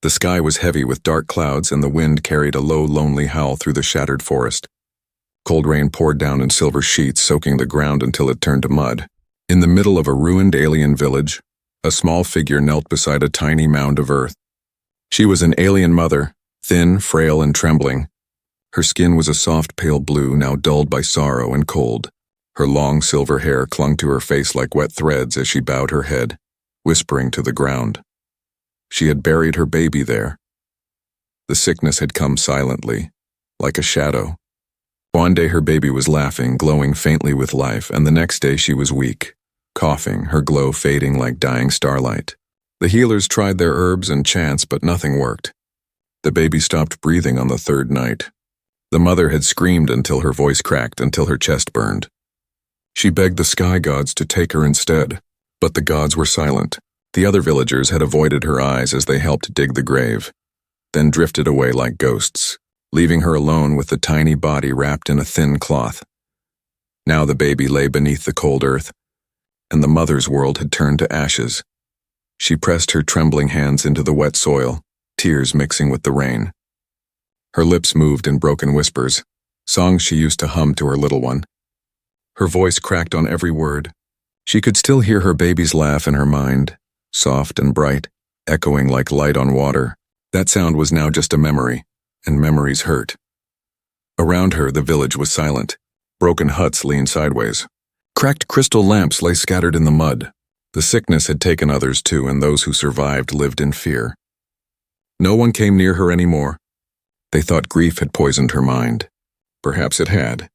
The sky was heavy with dark clouds, and the wind carried a low, lonely howl through the shattered forest. Cold rain poured down in silver sheets, soaking the ground until it turned to mud. In the middle of a ruined alien village, a small figure knelt beside a tiny mound of earth. She was an alien mother, thin, frail, and trembling. Her skin was a soft pale blue, now dulled by sorrow and cold. Her long silver hair clung to her face like wet threads as she bowed her head, whispering to the ground. She had buried her baby there. The sickness had come silently, like a shadow. One day her baby was laughing, glowing faintly with life, and the next day she was weak, coughing, her glow fading like dying starlight. The healers tried their herbs and chants, but nothing worked. The baby stopped breathing on the third night. The mother had screamed until her voice cracked, until her chest burned. She begged the sky gods to take her instead, but the gods were silent. The other villagers had avoided her eyes as they helped dig the grave, then drifted away like ghosts, leaving her alone with the tiny body wrapped in a thin cloth. Now the baby lay beneath the cold earth, and the mother's world had turned to ashes. She pressed her trembling hands into the wet soil, tears mixing with the rain. Her lips moved in broken whispers, songs she used to hum to her little one. Her voice cracked on every word. She could still hear her baby's laugh in her mind, soft and bright, echoing like light on water. That sound was now just a memory, and memories hurt. Around her, the village was silent. Broken huts leaned sideways. Cracked crystal lamps lay scattered in the mud. The sickness had taken others too, and those who survived lived in fear. No one came near her anymore. They thought grief had poisoned her mind. Perhaps it had.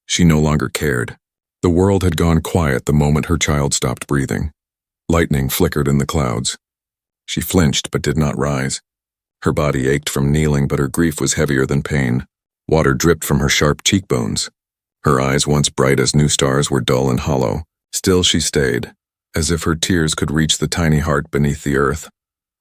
She no longer cared. The world had gone quiet the moment her child stopped breathing. Lightning flickered in the clouds. She flinched but did not rise. Her body ached from kneeling, but her grief was heavier than pain. Water dripped from her sharp cheekbones. Her eyes, once bright as new stars, were dull and hollow. Still she stayed, as if her tears could reach the tiny heart beneath the earth.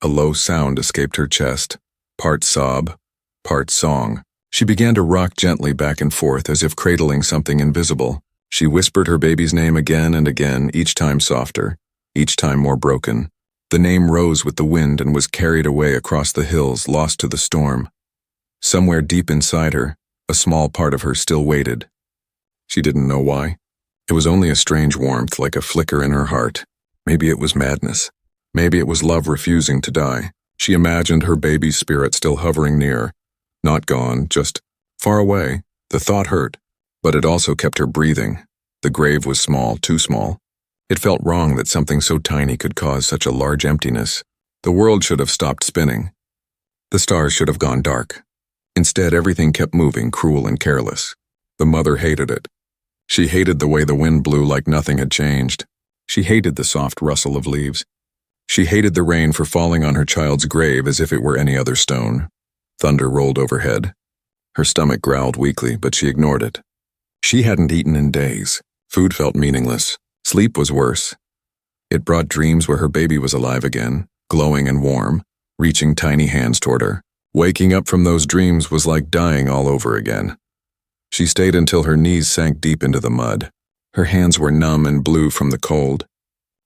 A low sound escaped her chest, part sob, part song. She began to rock gently back and forth as if cradling something invisible. She whispered her baby's name again and again, each time softer, each time more broken. The name rose with the wind and was carried away across the hills, lost to the storm. Somewhere deep inside her, a small part of her still waited. She didn't know why. It was only a strange warmth, like a flicker in her heart. Maybe it was madness. Maybe it was love refusing to die. She imagined her baby's spirit still hovering near. Not gone, just far away. The thought hurt, but it also kept her breathing. The grave was small, too small. It felt wrong that something so tiny could cause such a large emptiness. The world should have stopped spinning. The stars should have gone dark. Instead, everything kept moving, cruel and careless. The mother hated it. She hated the way the wind blew like nothing had changed. She hated the soft rustle of leaves. She hated the rain for falling on her child's grave as if it were any other stone. Thunder rolled overhead. Her stomach growled weakly, but she ignored it. She hadn't eaten in days. Food felt meaningless. Sleep was worse. It brought dreams where her baby was alive again, glowing and warm, reaching tiny hands toward her. Waking up from those dreams was like dying all over again. She stayed until her knees sank deep into the mud. Her hands were numb and blue from the cold.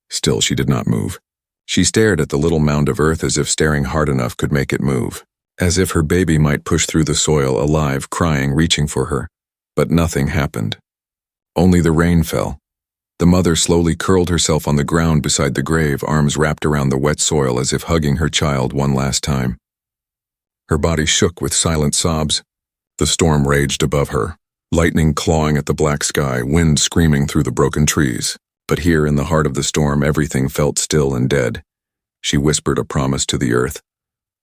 Still, she did not move. She stared at the little mound of earth as if staring hard enough could make it move. As if her baby might push through the soil, alive, crying, reaching for her. But nothing happened. Only the rain fell. The mother slowly curled herself on the ground beside the grave, arms wrapped around the wet soil as if hugging her child one last time. Her body shook with silent sobs. The storm raged above her, lightning clawing at the black sky, wind screaming through the broken trees. But here in the heart of the storm, everything felt still and dead. She whispered a promise to the earth.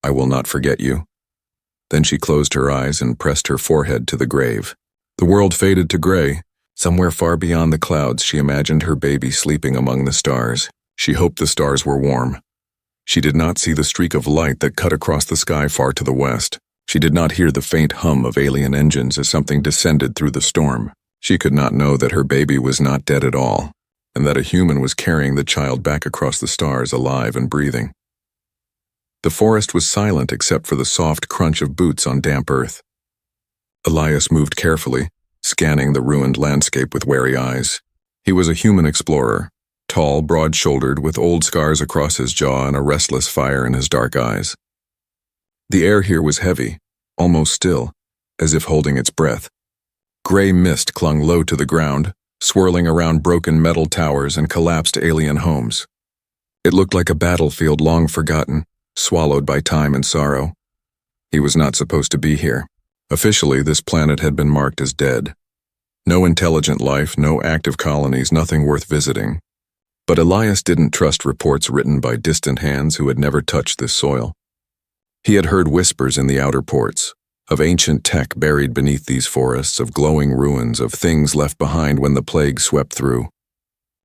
"I will not forget you." Then she closed her eyes and pressed her forehead to the grave. The world faded to gray. Somewhere far beyond the clouds, she imagined her baby sleeping among the stars. She hoped the stars were warm. She did not see the streak of light that cut across the sky far to the west. She did not hear the faint hum of alien engines as something descended through the storm. She could not know that her baby was not dead at all, and that a human was carrying the child back across the stars, alive and breathing. The forest was silent except for the soft crunch of boots on damp earth. Elias moved carefully, scanning the ruined landscape with wary eyes. He was a human explorer, tall, broad-shouldered, with old scars across his jaw and a restless fire in his dark eyes. The air here was heavy, almost still, as if holding its breath. Gray mist clung low to the ground, swirling around broken metal towers and collapsed alien homes. It looked like a battlefield long forgotten, swallowed by time and sorrow. He was not supposed to be here. Officially, this planet had been marked as dead. No intelligent life, no active colonies, nothing worth visiting. But Elias didn't trust reports written by distant hands who had never touched this soil. He had heard whispers in the outer ports, of ancient tech buried beneath these forests, of glowing ruins, of things left behind when the plague swept through.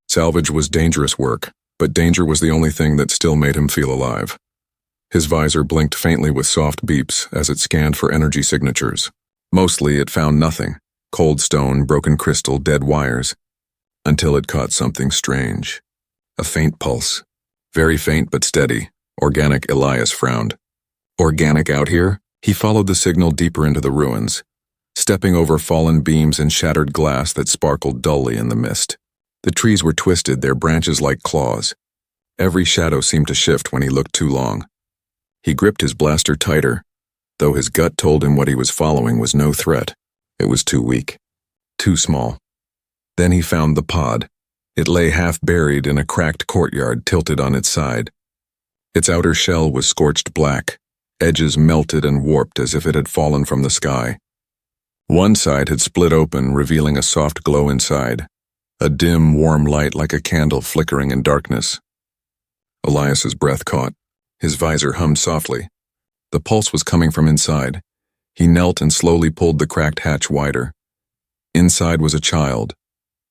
Salvage was dangerous work, but danger was the only thing that still made him feel alive. His visor blinked faintly with soft beeps as it scanned for energy signatures. Mostly it found nothing: cold stone, broken crystal, dead wires, until it caught something strange. A faint pulse. Very faint but steady. Organic. Elias frowned. Organic out here? He followed the signal deeper into the ruins, stepping over fallen beams and shattered glass that sparkled dully in the mist. The trees were twisted, their branches like claws. Every shadow seemed to shift when he looked too long. He gripped his blaster tighter, though his gut told him what he was following was no threat. It was too weak, too small. Then he found the pod. It lay half buried in a cracked courtyard tilted on its side. Its outer shell was scorched black, edges melted and warped as if it had fallen from the sky. One side had split open, revealing a soft glow inside, a dim, warm light like a candle flickering in darkness. Elias's breath caught. His visor hummed softly. The pulse was coming from inside. He knelt and slowly pulled the cracked hatch wider. Inside was a child,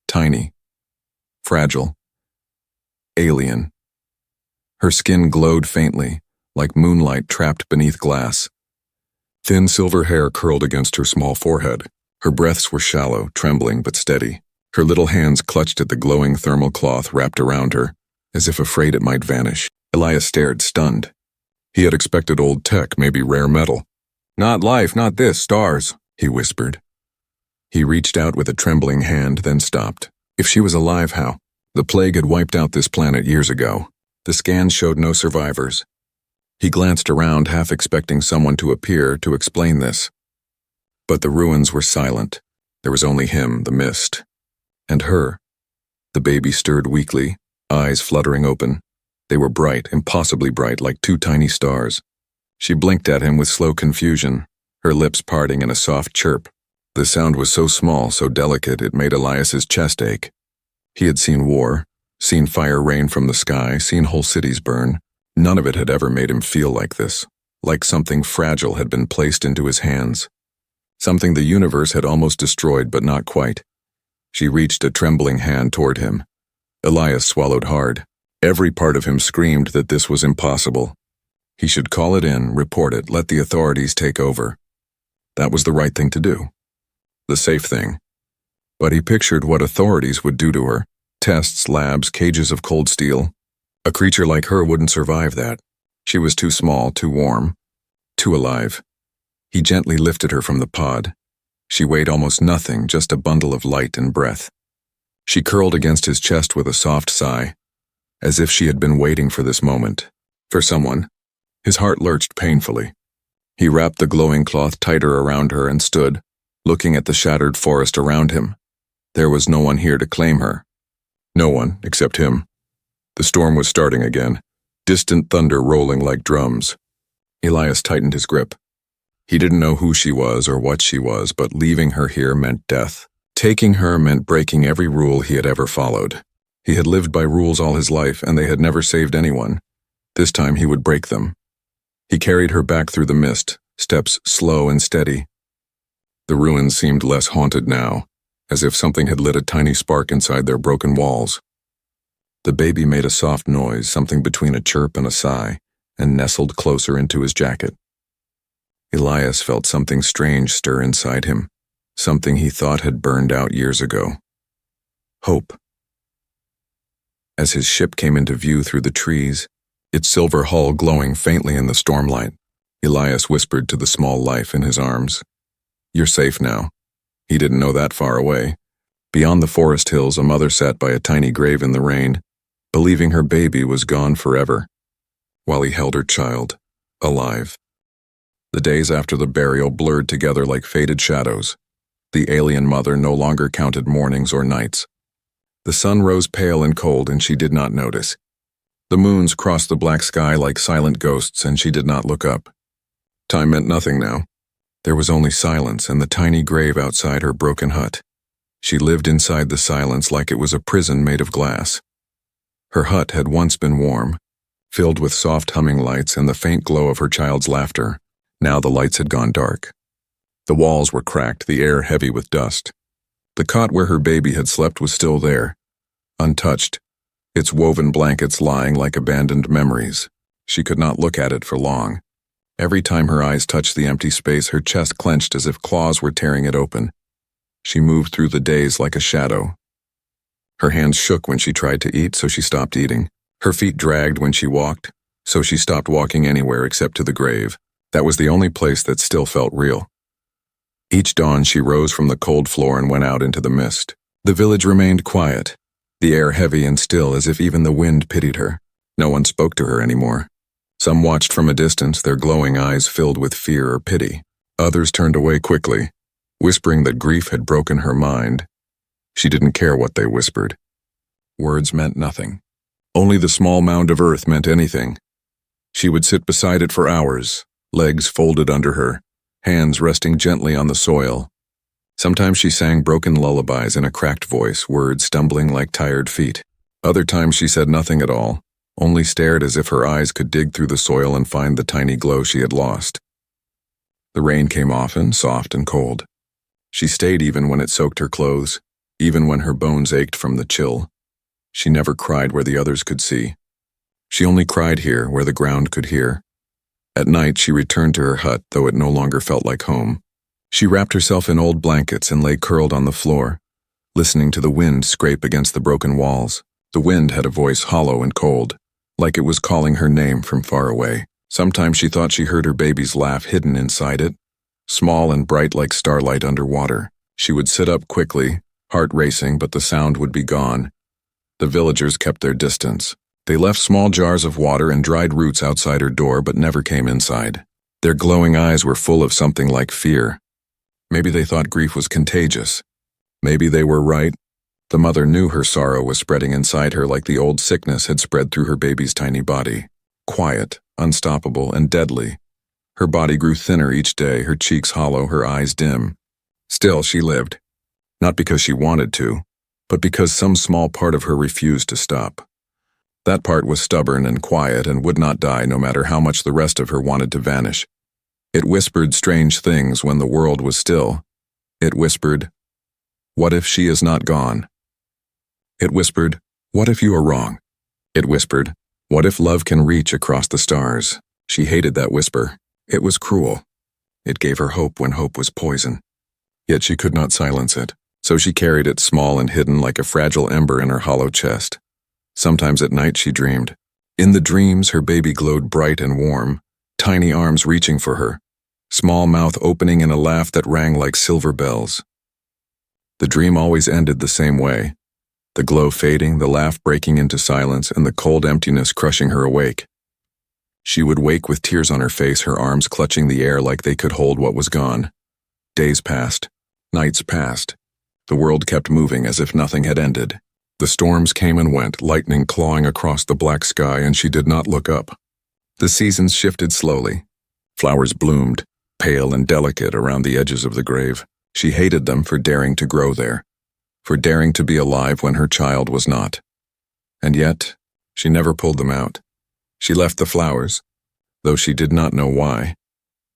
tiny, fragile, alien. Her skin glowed faintly, like moonlight trapped beneath glass. Thin silver hair curled against her small forehead. Her breaths were shallow, trembling but steady. Her little hands clutched at the glowing thermal cloth wrapped around her, as if afraid it might vanish. Elias stared, stunned. He had expected old tech, maybe rare metal. "Not life, not this, stars," he whispered. He reached out with a trembling hand, then stopped. If she was alive, how? The plague had wiped out this planet years ago. The scans showed no survivors. He glanced around, half expecting someone to appear to explain this. But the ruins were silent. There was only him, the mist. And her. The baby stirred weakly, eyes fluttering open. They were bright, impossibly bright, like two tiny stars. She blinked at him with slow confusion, her lips parting in a soft chirp. The sound was so small, so delicate, it made Elias's chest ache. He had seen war, seen fire rain from the sky, seen whole cities burn. None of it had ever made him feel like this, like something fragile had been placed into his hands. Something the universe had almost destroyed, but not quite. She reached a trembling hand toward him. Elias swallowed hard. Every part of him screamed that this was impossible. He should call it in, report it, let the authorities take over. That was the right thing to do. The safe thing. But he pictured what authorities would do to her. Tests, labs, cages of cold steel. A creature like her wouldn't survive that. She was too small, too warm, too alive. He gently lifted her from the pod. She weighed almost nothing, just a bundle of light and breath. She curled against his chest with a soft sigh, as if she had been waiting for this moment. For someone. His heart lurched painfully. He wrapped the glowing cloth tighter around her and stood, looking at the shattered forest around him. There was no one here to claim her. No one, except him. The storm was starting again, distant thunder rolling like drums. Elias tightened his grip. He didn't know who she was or what she was, but leaving her here meant death. Taking her meant breaking every rule he had ever followed. He had lived by rules all his life, and they had never saved anyone. This time he would break them. He carried her back through the mist, steps slow and steady. The ruins seemed less haunted now, as if something had lit a tiny spark inside their broken walls. The baby made a soft noise, something between a chirp and a sigh, and nestled closer into his jacket. Elias felt something strange stir inside him, something he thought had burned out years ago. Hope. As his ship came into view through the trees, its silver hull glowing faintly in the stormlight, Elias whispered to the small life in his arms, "You're safe now." He didn't know that far away. Beyond the forest hills, a mother sat by a tiny grave in the rain, believing her baby was gone forever, while he held her child, alive. The days after the burial blurred together like faded shadows. The alien mother no longer counted mornings or nights. The sun rose pale and cold, and she did not notice. The moons crossed the black sky like silent ghosts, and she did not look up. Time meant nothing now. There was only silence and the tiny grave outside her broken hut. She lived inside the silence like it was a prison made of glass. Her hut had once been warm, filled with soft humming lights and the faint glow of her child's laughter. Now the lights had gone dark. The walls were cracked, the air heavy with dust. The cot where her baby had slept was still there, untouched, its woven blankets lying like abandoned memories. She could not look at it for long. Every time her eyes touched the empty space, her chest clenched as if claws were tearing it open. She moved through the days like a shadow. Her hands shook when she tried to eat, so she stopped eating. Her feet dragged when she walked, so she stopped walking anywhere except to the grave. That was the only place that still felt real. Each dawn she rose from the cold floor and went out into the mist. The village remained quiet, the air heavy and still as if even the wind pitied her. No one spoke to her anymore. Some watched from a distance, their glowing eyes filled with fear or pity. Others turned away quickly, whispering that grief had broken her mind. She didn't care what they whispered. Words meant nothing. Only the small mound of earth meant anything. She would sit beside it for hours, legs folded under her, hands resting gently on the soil. Sometimes she sang broken lullabies in a cracked voice, words stumbling like tired feet. Other times she said nothing at all, only stared as if her eyes could dig through the soil and find the tiny glow she had lost. The rain came often, soft and cold. She stayed even when it soaked her clothes, even when her bones ached from the chill. She never cried where the others could see. She only cried here, where the ground could hear. At night she returned to her hut, though it no longer felt like home. She wrapped herself in old blankets and lay curled on the floor, listening to the wind scrape against the broken walls. The wind had a voice hollow and cold, like it was calling her name from far away. Sometimes she thought she heard her baby's laugh hidden inside it, small and bright like starlight underwater. She would sit up quickly, heart racing, but the sound would be gone. The villagers kept their distance. They left small jars of water and dried roots outside her door, but never came inside. Their glowing eyes were full of something like fear. Maybe they thought grief was contagious. Maybe they were right. The mother knew her sorrow was spreading inside her like the old sickness had spread through her baby's tiny body. Quiet, unstoppable, and deadly. Her body grew thinner each day, her cheeks hollow, her eyes dim. Still, she lived. Not because she wanted to, but because some small part of her refused to stop. That part was stubborn and quiet and would not die no matter how much the rest of her wanted to vanish. It whispered strange things when the world was still. It whispered, "What if she is not gone?" It whispered, "What if you are wrong?" It whispered, "What if love can reach across the stars?" She hated that whisper. It was cruel. It gave her hope when hope was poison. Yet she could not silence it, so she carried it small and hidden like a fragile ember in her hollow chest. Sometimes at night she dreamed. In the dreams, her baby glowed bright and warm, tiny arms reaching for her, small mouth opening in a laugh that rang like silver bells. The dream always ended the same way, the glow fading, the laugh breaking into silence, and the cold emptiness crushing her awake. She would wake with tears on her face, her arms clutching the air like they could hold what was gone. Days passed. Nights passed. The world kept moving as if nothing had ended. The storms came and went, lightning clawing across the black sky, and she did not look up. The seasons shifted slowly. Flowers bloomed, pale and delicate, around the edges of the grave. She hated them for daring to grow there, for daring to be alive when her child was not. And yet, she never pulled them out. She left the flowers, though she did not know why.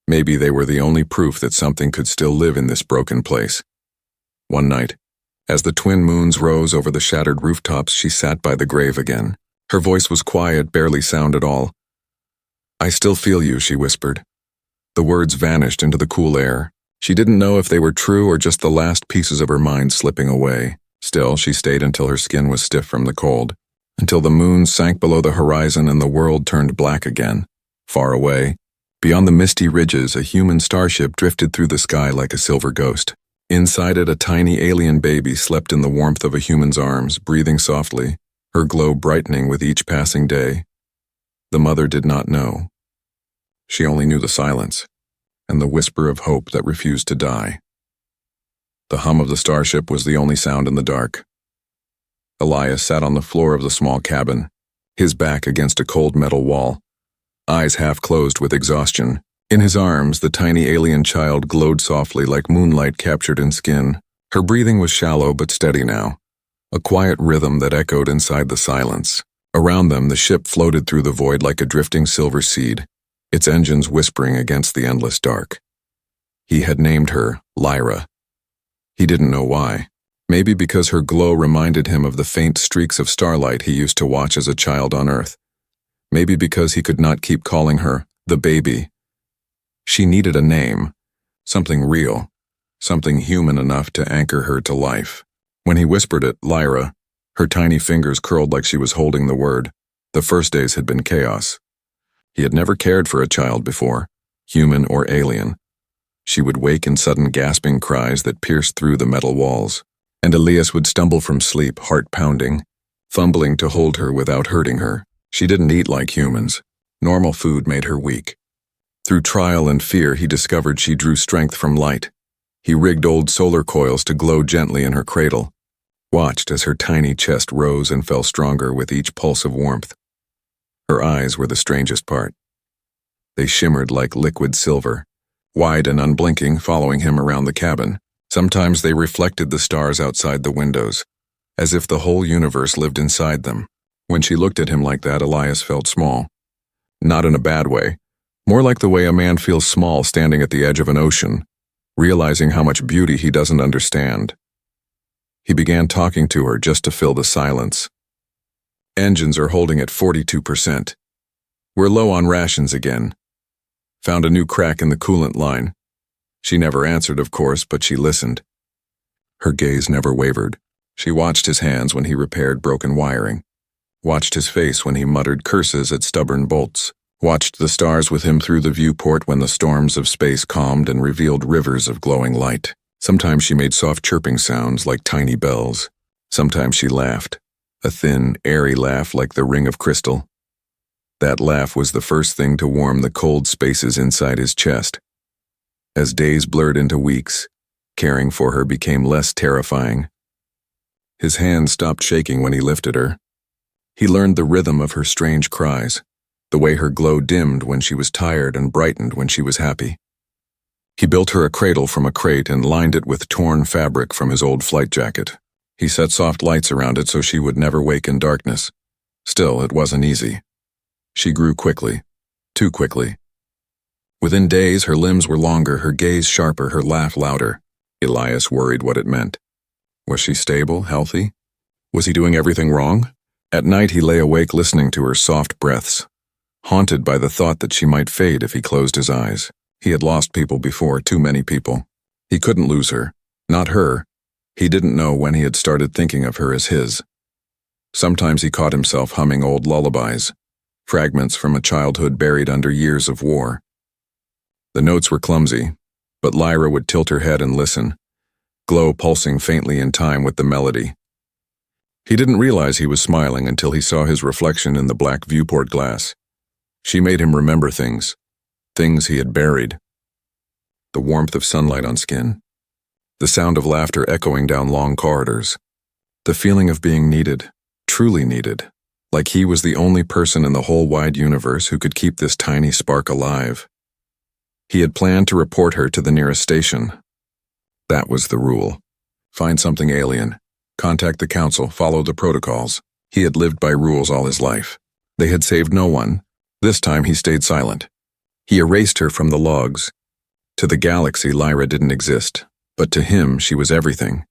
Maybe they were the only proof that something could still live in this broken place. One night, as the twin moons rose over the shattered rooftops, she sat by the grave again. Her voice was quiet, barely sound at all. "I still feel you," she whispered. The words vanished into the cool air. She didn't know if they were true or just the last pieces of her mind slipping away. Still, she stayed until her skin was stiff from the cold, until the moon sank below the horizon and the world turned black again. Far away, beyond the misty ridges, a human starship drifted through the sky like a silver ghost. Inside it, a tiny alien baby slept in the warmth of a human's arms, breathing softly, her glow brightening with each passing day. The mother did not know. She only knew the silence. and the whisper of hope that refused to die. The hum of the starship was the only sound in the dark. Elias sat on the floor of the small cabin, his back against a cold metal wall, eyes half closed with exhaustion. In his arms, the tiny alien child glowed softly like moonlight captured in skin. Her breathing was shallow but steady now, a quiet rhythm that echoed inside the silence. Around them, the ship floated through the void like a drifting silver seed, its engines whispering against the endless dark. He had named her Lyra. He didn't know why. Maybe because her glow reminded him of the faint streaks of starlight he used to watch as a child on Earth. Maybe because he could not keep calling her the baby. She needed a name, something real, something human enough to anchor her to life. When he whispered it, Lyra, her tiny fingers curled like she was holding the word. The first days had been chaos. He had never cared for a child before, human or alien. She would wake in sudden gasping cries that pierced through the metal walls, and Elias would stumble from sleep, heart pounding, fumbling to hold her without hurting her. She didn't eat like humans. Normal food made her weak. Through trial and fear, he discovered she drew strength from light. He rigged old solar coils to glow gently in her cradle, watched as her tiny chest rose and fell stronger with each pulse of warmth. Her eyes were the strangest part. They shimmered like liquid silver, wide and unblinking, following him around the cabin. Sometimes they reflected the stars outside the windows, as if the whole universe lived inside them. When she looked at him like that, Elias felt small. Not in a bad way, more like the way a man feels small standing at the edge of an ocean, realizing how much beauty he doesn't understand. He began talking to her just to fill the silence. Engines are holding at 42%. We're low on rations again. Found a new crack in the coolant line. She never answered, of course, but she listened. Her gaze never wavered. She watched his hands when he repaired broken wiring, watched his face when he muttered curses at stubborn bolts, watched the stars with him through the viewport when the storms of space calmed and revealed rivers of glowing light. Sometimes she made soft chirping sounds like tiny bells. Sometimes she laughed, a thin, airy laugh like the ring of crystal. That laugh was the first thing to warm the cold spaces inside his chest. As days blurred into weeks, caring for her became less terrifying. His hands stopped shaking when he lifted her. He learned the rhythm of her strange cries, the way her glow dimmed when she was tired and brightened when she was happy. He built her a cradle from a crate and lined it with torn fabric from his old flight jacket. He set soft lights around it so she would never wake in darkness. Still, it wasn't easy. She grew quickly, too quickly. Within days, her limbs were longer, her gaze sharper, her laugh louder. Elias worried what it meant. Was she stable, healthy? Was he doing everything wrong? At night, he lay awake listening to her soft breaths, haunted by the thought that she might fade if he closed his eyes. He had lost people before, too many people. He couldn't lose her. Not her. He didn't know when he had started thinking of her as his. Sometimes he caught himself humming old lullabies, fragments from a childhood buried under years of war. The notes were clumsy, but Lyra would tilt her head and listen, glow pulsing faintly in time with the melody. He didn't realize he was smiling until he saw his reflection in the black viewport glass. She made him remember things he had buried. The warmth of sunlight on skin, the sound of laughter echoing down long corridors, the feeling of being needed, truly needed, like he was the only person in the whole wide universe who could keep this tiny spark alive. He had planned to report her to the nearest station. That was the rule. Find something alien, contact the council, follow the protocols. He had lived by rules all his life. They had saved no one. This time he stayed silent. He erased her from the logs. To the galaxy, Lyra didn't exist, but to him she was everything.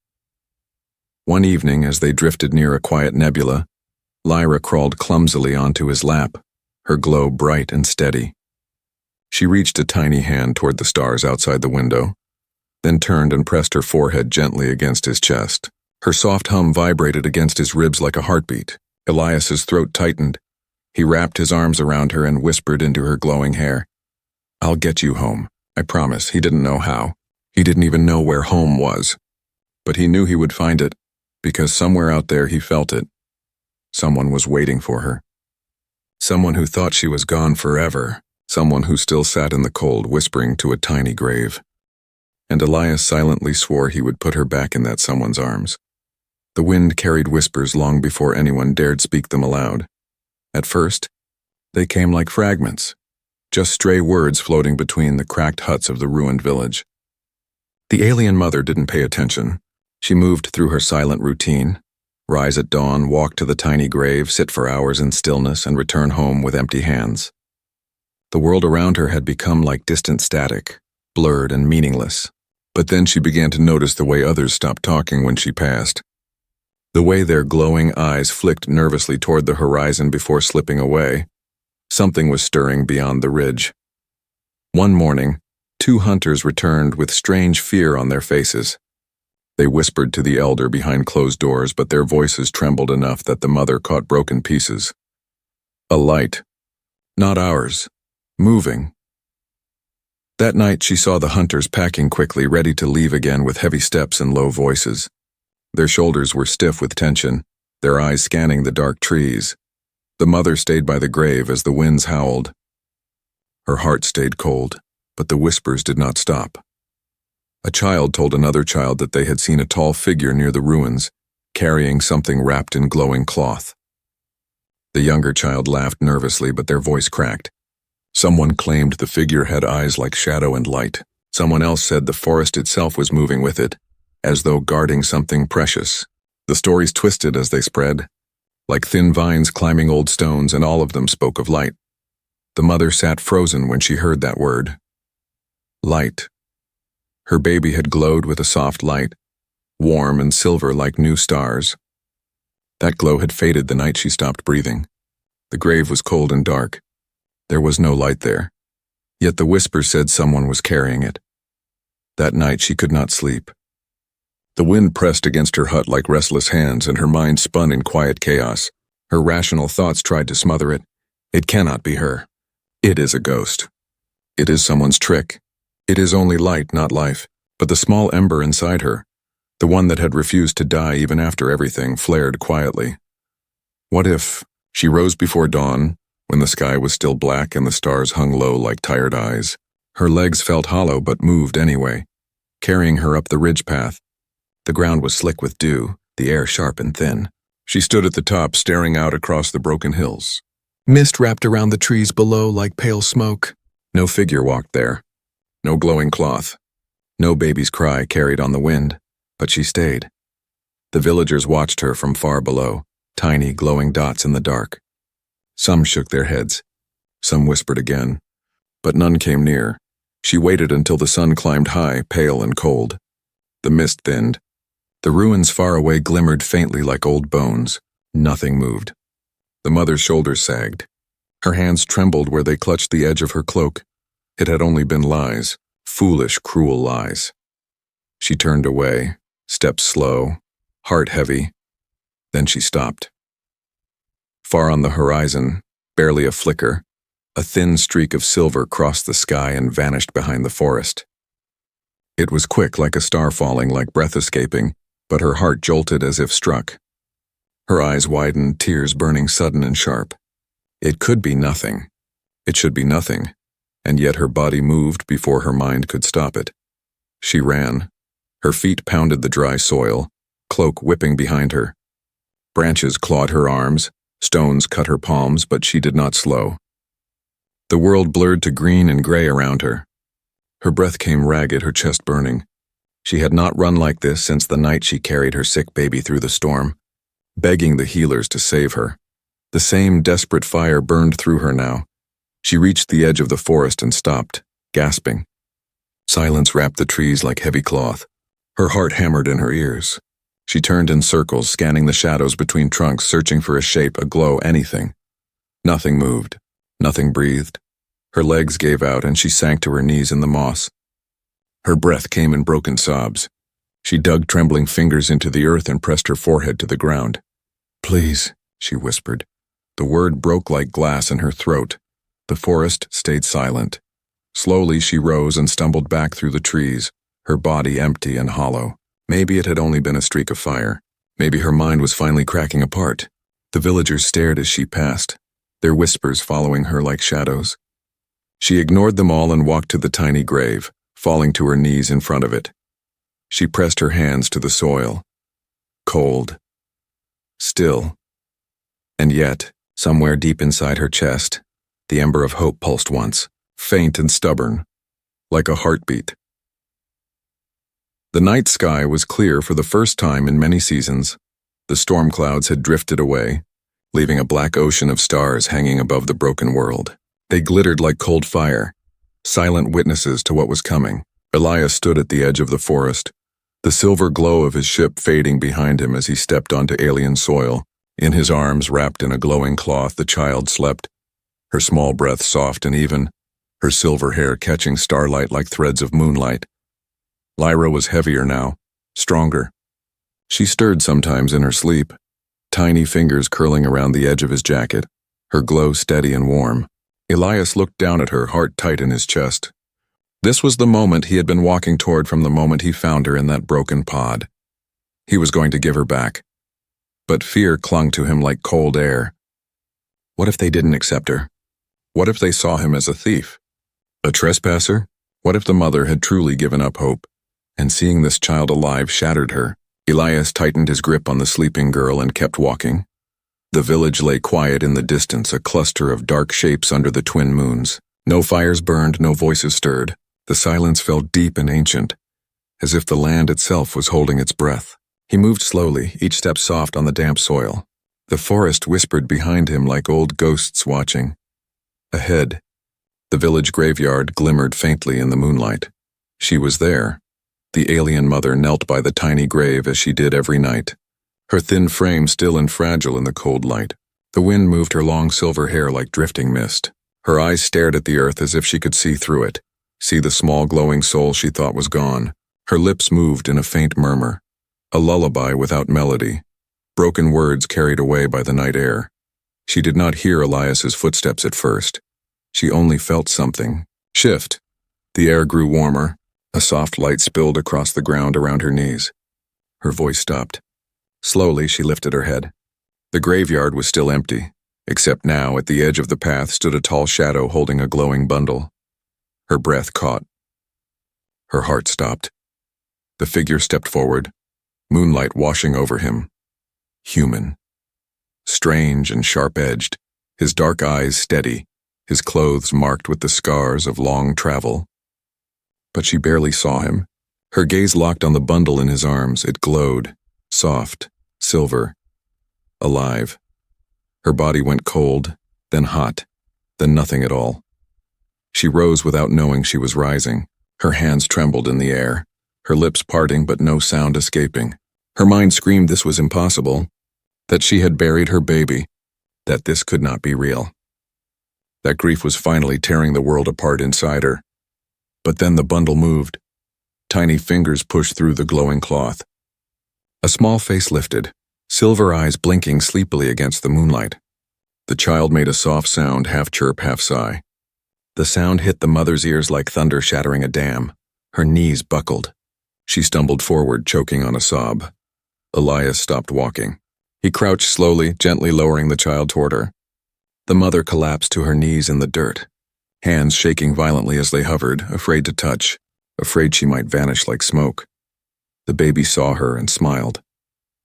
One evening, as they drifted near a quiet nebula, Lyra crawled clumsily onto his lap, her glow bright and steady. She reached a tiny hand toward the stars outside the window, then turned and pressed her forehead gently against his chest. Her soft hum vibrated against his ribs like a heartbeat. Elias's throat tightened. He wrapped his arms around her and whispered into her glowing hair, "I'll get you home, I promise." He didn't know how. He didn't even know where home was. But he knew he would find it, because somewhere out there he felt it. Someone was waiting for her. Someone who thought she was gone forever, someone who still sat in the cold whispering to a tiny grave. And Elias silently swore he would put her back in that someone's arms. The wind carried whispers long before anyone dared speak them aloud. At first, they came like fragments, just stray words floating between the cracked huts of the ruined village. The alien mother didn't pay attention. She moved through her silent routine, rise at dawn, walk to the tiny grave, sit for hours in stillness, and return home with empty hands. The world around her had become like distant static, blurred and meaningless. But then she began to notice the way others stopped talking when she passed. The way their glowing eyes flicked nervously toward the horizon before slipping away. Something was stirring beyond the ridge. One morning, 2 hunters returned with strange fear on their faces. They whispered to the elder behind closed doors, but their voices trembled enough that the mother caught broken pieces. A light. Not ours. Moving. That night she saw the hunters packing quickly, ready to leave again with heavy steps and low voices. Their shoulders were stiff with tension, their eyes scanning the dark trees. The mother stayed by the grave as the winds howled. Her heart stayed cold, but the whispers did not stop. A child told another child that they had seen a tall figure near the ruins, carrying something wrapped in glowing cloth. The younger child laughed nervously, but their voice cracked. Someone claimed the figure had eyes like shadow and light. Someone else said the forest itself was moving with it, as though guarding something precious. The stories twisted as they spread, like thin vines climbing old stones, and all of them spoke of light. The mother sat frozen when she heard that word. Light. Her baby had glowed with a soft light, warm and silver like new stars. That glow had faded the night she stopped breathing. The grave was cold and dark. There was no light there, yet the whisper said someone was carrying it. That night she could not sleep. The wind pressed against her hut like restless hands, and her mind spun in quiet chaos. Her rational thoughts tried to smother it. It cannot be her. It is a ghost. It is someone's trick. It is only light, not life. But the small ember inside her, the one that had refused to die even after everything, flared quietly. What if she rose before dawn, when the sky was still black and the stars hung low like tired eyes? Her legs felt hollow but moved anyway, carrying her up the ridge path. The ground was slick with dew, the air sharp and thin. She stood at the top, staring out across the broken hills. Mist wrapped around the trees below like pale smoke. No figure walked there. No glowing cloth. No baby's cry carried on the wind. But she stayed. The villagers watched her from far below, tiny glowing dots in the dark. Some shook their heads. Some whispered again. But none came near. She waited until the sun climbed high, pale and cold. The mist thinned. The ruins far away glimmered faintly like old bones. Nothing moved. The mother's shoulders sagged. Her hands trembled where they clutched the edge of her cloak. It had only been lies, foolish, cruel lies. She turned away, steps slow, heart heavy. Then she stopped. Far on the horizon, barely a flicker, a thin streak of silver crossed the sky and vanished behind the forest. It was quick, like a star falling, like breath escaping, but her heart jolted as if struck. Her eyes widened, tears burning sudden and sharp. It could be nothing. It should be nothing. And yet her body moved before her mind could stop it. She ran. Her feet pounded the dry soil, cloak whipping behind her. Branches clawed her arms, stones cut her palms, but she did not slow. The world blurred to green and gray around her. Her breath came ragged, her chest burning. She had not run like this since the night she carried her sick baby through the storm, begging the healers to save her. The same desperate fire burned through her now. She reached the edge of the forest and stopped, gasping. Silence wrapped the trees like heavy cloth. Her heart hammered in her ears. She turned in circles, scanning the shadows between trunks, searching for a shape, a glow, anything. Nothing moved. Nothing breathed. Her legs gave out and she sank to her knees in the moss. Her breath came in broken sobs. She dug trembling fingers into the earth and pressed her forehead to the ground. "Please," she whispered. The word broke like glass in her throat. The forest stayed silent. Slowly she rose and stumbled back through the trees, her body empty and hollow. Maybe it had only been a streak of fire. Maybe her mind was finally cracking apart. The villagers stared as she passed, their whispers following her like shadows. She ignored them all and walked to the tiny grave, falling to her knees in front of it. She pressed her hands to the soil. Cold. Still. And yet, somewhere deep inside her chest, the ember of hope pulsed once, faint and stubborn, like a heartbeat. The night sky was clear for the first time in many seasons. The storm clouds had drifted away, leaving a black ocean of stars hanging above the broken world. They glittered like cold fire, silent witnesses to what was coming. Elias stood at the edge of the forest, the silver glow of his ship fading behind him as he stepped onto alien soil. In his arms, wrapped in a glowing cloth, the child slept, her small breath soft and even, her silver hair catching starlight like threads of moonlight. Lyra was heavier now, stronger. She stirred sometimes in her sleep, tiny fingers curling around the edge of his jacket, her glow steady and warm. Elias looked down at her, heart tight in his chest. This was the moment he had been walking toward from the moment he found her in that broken pod. He was going to give her back. But fear clung to him like cold air. What if they didn't accept her? What if they saw him as a thief? A trespasser? What if the mother had truly given up hope, and seeing this child alive shattered her? Elias tightened his grip on the sleeping girl and kept walking. The village lay quiet in the distance, a cluster of dark shapes under the twin moons. No fires burned, no voices stirred. The silence felt deep and ancient, as if the land itself was holding its breath. He moved slowly, each step soft on the damp soil. The forest whispered behind him like old ghosts watching. Ahead, the village graveyard glimmered faintly in the moonlight. She was there. The alien mother knelt by the tiny grave as she did every night, her thin frame still and fragile in the cold light. The wind moved her long silver hair like drifting mist. Her eyes stared at the earth as if she could see through it, see the small glowing soul she thought was gone. Her lips moved in a faint murmur, a lullaby without melody, broken words carried away by the night air. She did not hear Elias's footsteps at first. She only felt something shift. The air grew warmer. A soft light spilled across the ground around her knees. Her voice stopped. Slowly, she lifted her head. The graveyard was still empty, except now at the edge of the path stood a tall shadow holding a glowing bundle. Her breath caught. Her heart stopped. The figure stepped forward, moonlight washing over him. Human. Strange and sharp-edged, his dark eyes steady, his clothes marked with the scars of long travel. But she barely saw him. Her gaze locked on the bundle in his arms. It glowed, soft, silver, alive. Her body went cold, then hot, then nothing at all. She rose without knowing she was rising. Her hands trembled in the air, her lips parting but no sound escaping. Her mind screamed this was impossible, that she had buried her baby, that this could not be real. That grief was finally tearing the world apart inside her. But then the bundle moved. Tiny fingers pushed through the glowing cloth. A small face lifted, silver eyes blinking sleepily against the moonlight. The child made a soft sound, half chirp, half sigh. The sound hit the mother's ears like thunder shattering a dam. Her knees buckled. She stumbled forward, choking on a sob. Elias stopped walking. He crouched slowly, gently lowering the child toward her. The mother collapsed to her knees in the dirt, hands shaking violently as they hovered, afraid to touch, afraid she might vanish like smoke. The baby saw her and smiled.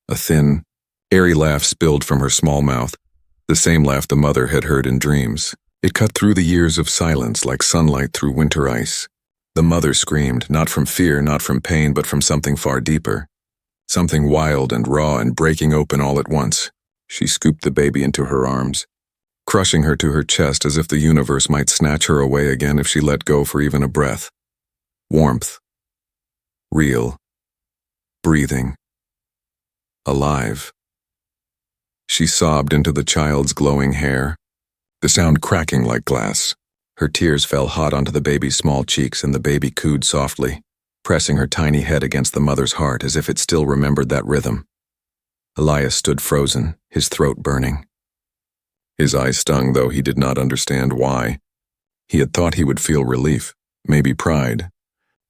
A thin, airy laugh spilled from her small mouth, the same laugh the mother had heard in dreams. It cut through the years of silence like sunlight through winter ice. The mother screamed, not from fear, not from pain, but from something far deeper. Something wild and raw and breaking open all at once. She scooped the baby into her arms, crushing her to her chest as if the universe might snatch her away again if she let go for even a breath. Warmth. Real. Breathing. Alive. She sobbed into the child's glowing hair, the sound cracking like glass. Her tears fell hot onto the baby's small cheeks and the baby cooed softly, pressing her tiny head against the mother's heart as if it still remembered that rhythm. Elias stood frozen, his throat burning. His eyes stung, though he did not understand why. He had thought he would feel relief, maybe pride.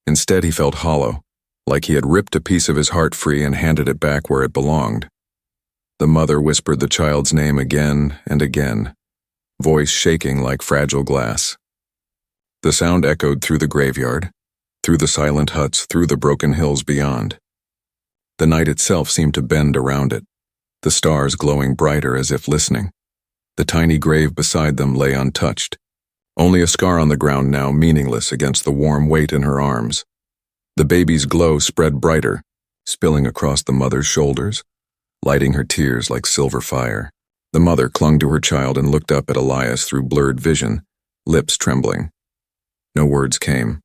Instead, he felt hollow, like he had ripped a piece of his heart free and handed it back where it belonged. The mother whispered the child's name again and again, voice shaking like fragile glass. The sound echoed through the graveyard, through the silent huts, through the broken hills beyond. The night itself seemed to bend around it, the stars glowing brighter as if listening. The tiny grave beside them lay untouched, only a scar on the ground now meaningless against the warm weight in her arms. The baby's glow spread brighter, spilling across the mother's shoulders, lighting her tears like silver fire. The mother clung to her child and looked up at Elias through blurred vision, lips trembling. No words came.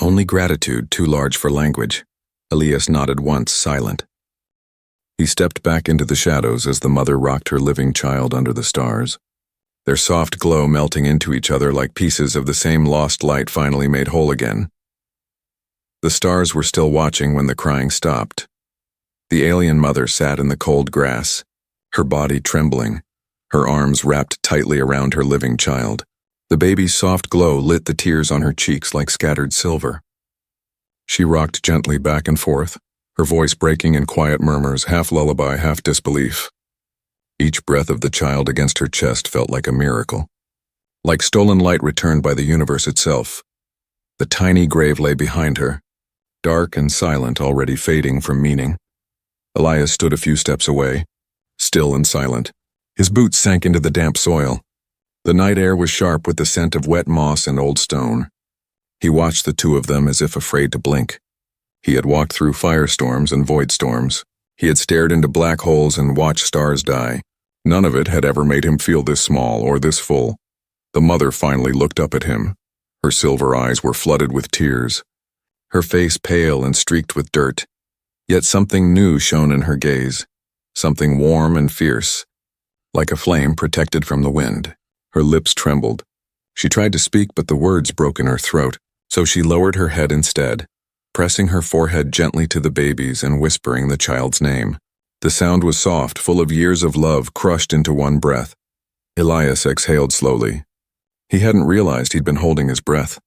Only gratitude too large for language. Elias nodded once, silent. He stepped back into the shadows as the mother rocked her living child under the stars. Their soft glow melting into each other like pieces of the same lost light finally made whole again. The stars were still watching when the crying stopped. The alien mother sat in the cold grass, her body trembling, her arms wrapped tightly around her living child. The baby's soft glow lit the tears on her cheeks like scattered silver. She rocked gently back and forth, her voice breaking in quiet murmurs, half lullaby, half disbelief. Each breath of the child against her chest felt like a miracle. Like stolen light returned by the universe itself. The tiny grave lay behind her, dark and silent, already fading from meaning. Elias stood a few steps away, still and silent. His boots sank into the damp soil. The night air was sharp with the scent of wet moss and old stone. He watched the two of them as if afraid to blink. He had walked through firestorms and void storms. He had stared into black holes and watched stars die. None of it had ever made him feel this small or this full. The mother finally looked up at him. Her silver eyes were flooded with tears, her face pale and streaked with dirt. Yet something new shone in her gaze, something warm and fierce, like a flame protected from the wind. Her lips trembled. She tried to speak, but the words broke in her throat, so she lowered her head instead, pressing her forehead gently to the baby's and whispering the child's name. The sound was soft, full of years of love crushed into one breath. Elias exhaled slowly. He hadn't realized he'd been holding his breath.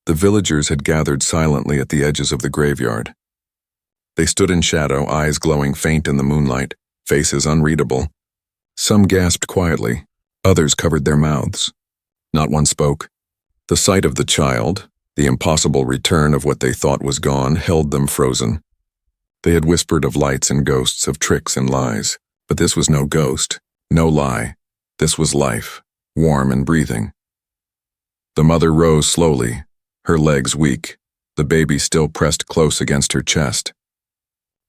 The villagers had gathered silently at the edges of the graveyard. They stood in shadow, eyes glowing faint in the moonlight, faces unreadable. Some gasped quietly, others covered their mouths. Not one spoke. The sight of the child, the impossible return of what they thought was gone, held them frozen. They had whispered of lights and ghosts, of tricks and lies, but this was no ghost, no lie. This was life, warm and breathing. The mother rose slowly, her legs weak, the baby still pressed close against her chest.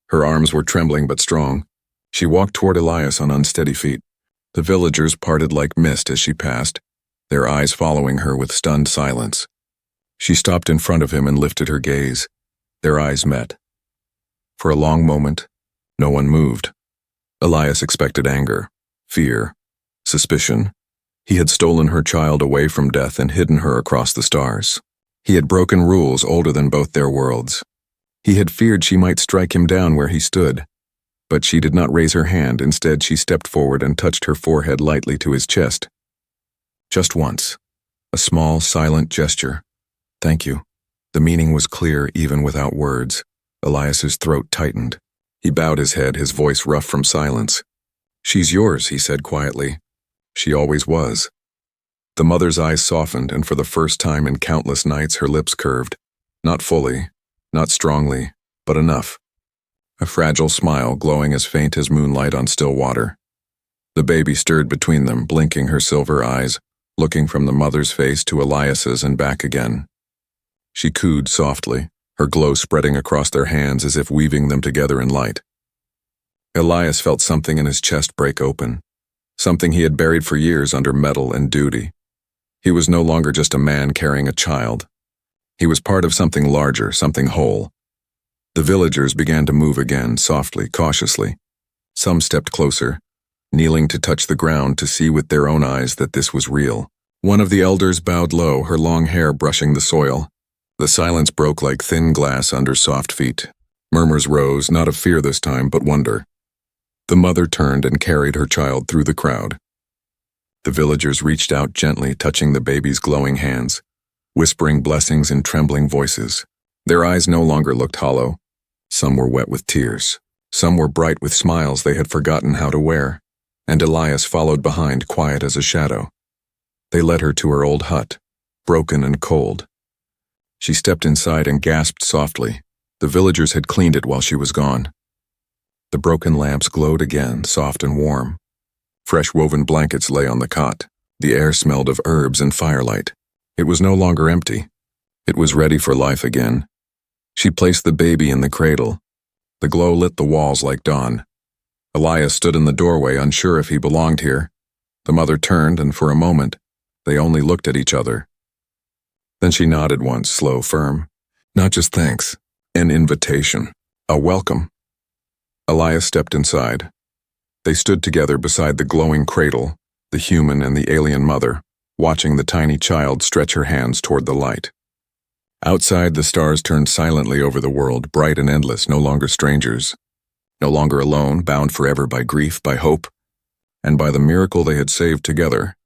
Her arms were trembling but strong. She walked toward Elias on unsteady feet. The villagers parted like mist as she passed, their eyes following her with stunned silence. She stopped in front of him and lifted her gaze. Their eyes met. For a long moment, no one moved. Elias expected anger, fear, suspicion. He had stolen her child away from death and hidden her across the stars. He had broken rules older than both their worlds. He had feared she might strike him down where he stood. But she did not raise her hand. Instead, she stepped forward and touched her forehead lightly to his chest. Just once. A small, silent gesture. Thank you. The meaning was clear even without words. Elias's throat tightened. He bowed his head, his voice rough from silence. She's yours, he said quietly. She always was. The mother's eyes softened, and for the first time in countless nights her lips curved. Not fully, not strongly, but enough. A fragile smile glowing as faint as moonlight on still water. The baby stirred between them, blinking her silver eyes, looking from the mother's face to Elias's and back again. She cooed softly, her glow spreading across their hands as if weaving them together in light. Elias felt something in his chest break open, something he had buried for years under metal and duty. He was no longer just a man carrying a child. He was part of something larger, something whole. The villagers began to move again, softly, cautiously. Some stepped closer, kneeling to touch the ground to see with their own eyes that this was real. One of the elders bowed low, her long hair brushing the soil. The silence broke like thin glass under soft feet. Murmurs rose, not of fear this time, but wonder. The mother turned and carried her child through the crowd. The villagers reached out gently, touching the baby's glowing hands, whispering blessings in trembling voices. Their eyes no longer looked hollow. Some were wet with tears. Some were bright with smiles they had forgotten how to wear. And Elias followed behind, quiet as a shadow. They led her to her old hut, broken and cold. She stepped inside and gasped softly. The villagers had cleaned it while she was gone. The broken lamps glowed again, soft and warm. Fresh woven blankets lay on the cot. The air smelled of herbs and firelight. It was no longer empty. It was ready for life again. She placed the baby in the cradle. The glow lit the walls like dawn. Elias stood in the doorway, unsure if he belonged here. The mother turned, and for a moment, they only looked at each other. Then she nodded once, slow, firm. Not just thanks, an invitation, a welcome. Elias stepped inside. They stood together beside the glowing cradle, the human and the alien mother, watching the tiny child stretch her hands toward the light. Outside, the stars turned silently over the world, bright and endless, no longer strangers. No longer alone, bound forever by grief, by hope, and by the miracle they had saved together.